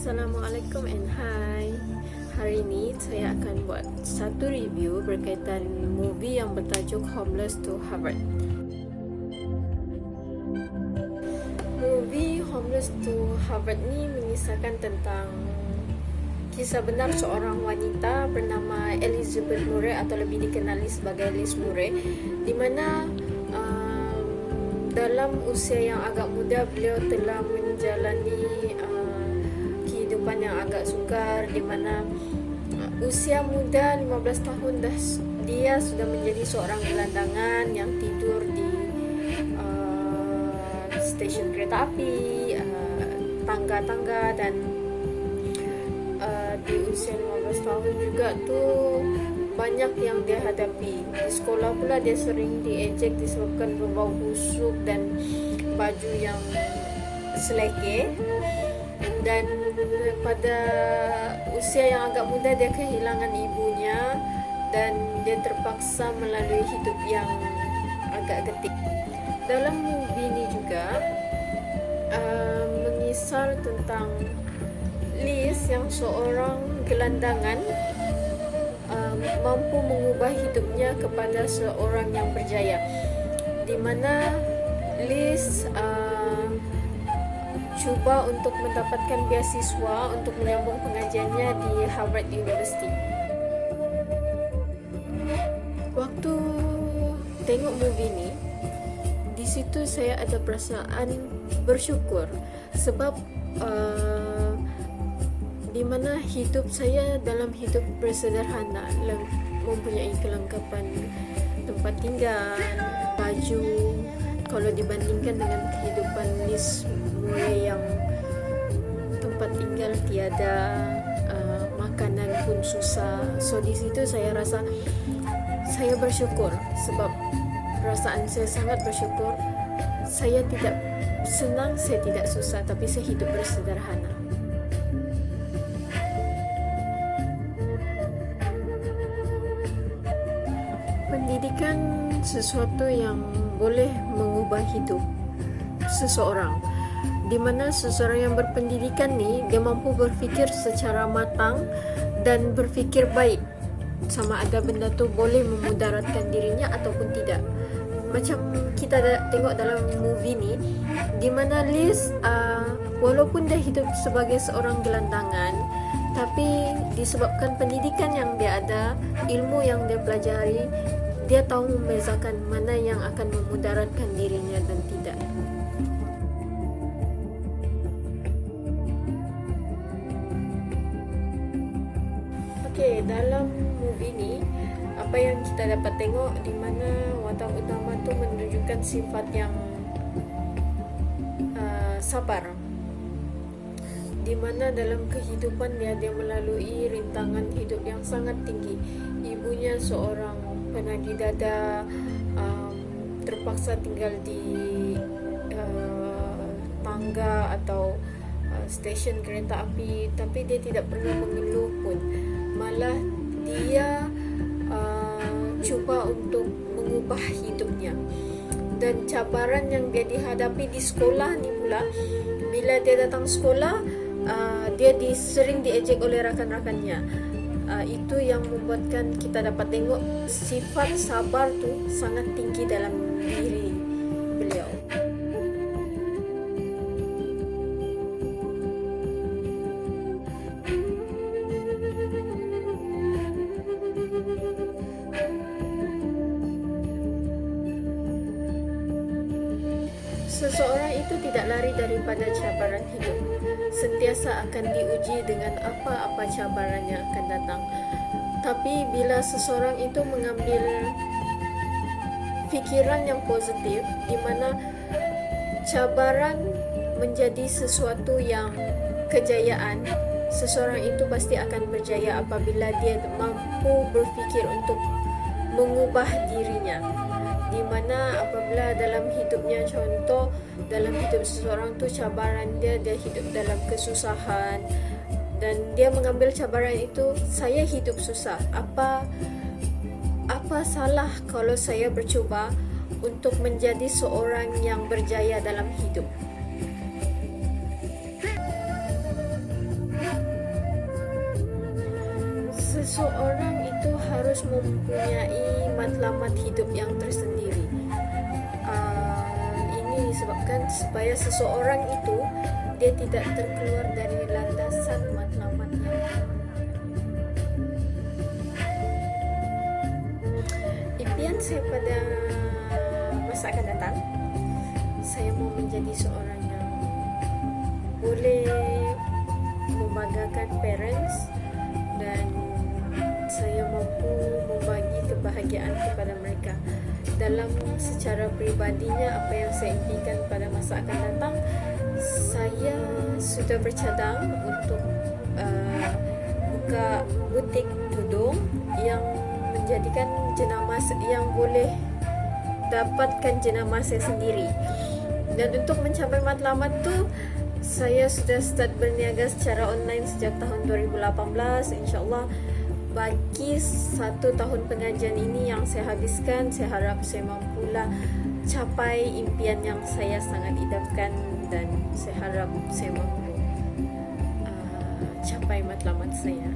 Assalamualaikum and hi. Hari ini saya akan buat satu review berkaitan movie yang bertajuk Homeless to Harvard. Movie Homeless to Harvard ni mengisahkan tentang kisah benar seorang wanita bernama Elizabeth Murray atau lebih dikenali sebagai Liz Murray, di mana dalam usia yang agak muda beliau telah menjalani kehidupan yang agak sukar, di mana usia muda 15 tahun dia sudah menjadi seorang gelandangan yang tidur di stesen kereta api, tangga-tangga, dan di usia 15 tahun juga tuh banyak yang dia hadapi. Di sekolah pula dia sering diejek disebabkan berbau busuk dan baju yang seleke. Dan pada usia yang agak muda dia kehilangan ibunya dan dia terpaksa melalui hidup yang agak getik. Dalam movie ini juga mengisar tentang Liz yang seorang gelandangan mampu mengubah hidupnya kepada seorang yang berjaya, di mana Liz cuba untuk mendapatkan beasiswa untuk menyambung pengajiannya di Harvard University. Waktu tengok movie ni, di situ saya ada perasaan bersyukur sebab di mana hidup saya dalam hidup bersederhana, mempunyai kelengkapan tempat tinggal, baju, kalau dibandingkan dengan kehidupan Liz Murray yang tempat tinggal tiada, makanan pun susah. So di situ saya rasa saya bersyukur sebab perasaan saya sangat bersyukur. Saya tidak senang, saya tidak susah, tapi saya hidup bersederhana. Pendidikan sesuatu yang boleh mengubah hidup seseorang, di mana seseorang yang berpendidikan ni dia mampu berfikir secara matang dan berfikir baik sama ada benda tu boleh memudaratkan dirinya ataupun tidak. Macam kita tengok dalam movie ni, di mana Liz walaupun dia hidup sebagai seorang gelandangan, tapi disebabkan pendidikan yang dia ada, ilmu yang dia pelajari, dia tahu membezakan mana yang akan memudaratkan dirinya dan tidak. Okey, dalam movie ni apa yang kita dapat tengok, di mana watak utama tu menunjukkan sifat yang sabar, di mana dalam kehidupan dia melalui rintangan hidup yang sangat tinggi. Ibunya seorang penagih dada, terpaksa tinggal di tangga atau stesen kereta api, tapi dia tidak pernah mengeluh pun. Malah dia cuba untuk mengubah hidupnya. Dan cabaran yang dia dihadapi di sekolah ni pula, bila dia datang sekolah, dia sering diejek oleh rakan-rakannya. Itu yang membuatkan kita dapat tengok sifat sabar tu sangat tinggi dalam diri beliau. Seseorang itu tidak lari daripada cabaran hidup, sentiasa akan diuji dengan apa-apa cabaran yang akan datang. Tapi bila seseorang itu mengambil fikiran yang positif, di mana cabaran menjadi sesuatu yang kejayaan, seseorang itu pasti akan berjaya apabila dia mampu berfikir untuk mengubah dirinya. Di mana apabila dalam hidupnya, contoh dalam hidup seseorang tu cabaran dia hidup dalam kesusahan dan dia mengambil cabaran itu, saya hidup susah, apa salah kalau saya bercuba untuk menjadi seorang yang berjaya dalam hidup. seseorang itu harus mempunyai matlamat hidup yang tersendiri. Ini disebabkan supaya seseorang itu dia tidak terkeluar dari landasan matlamatnya. Impian saya pada masa akan datang, saya mau menjadi seorang yang boleh membanggakan parents, dan saya mampu membagi kebahagiaan kepada mereka. Dalam secara peribadinya, apa yang saya impikan pada masa akan datang, saya sudah bercadang untuk buka butik tudung yang menjadikan jenama yang boleh dapatkan jenama saya sendiri. Dan untuk mencapai matlamat tu, saya sudah start berniaga secara online sejak tahun 2018. InsyaAllah bagi 1 tahun pengajian ini yang saya habiskan, saya harap saya mampulah capai impian yang saya sangat idamkan, dan saya harap saya mampu capai matlamat saya.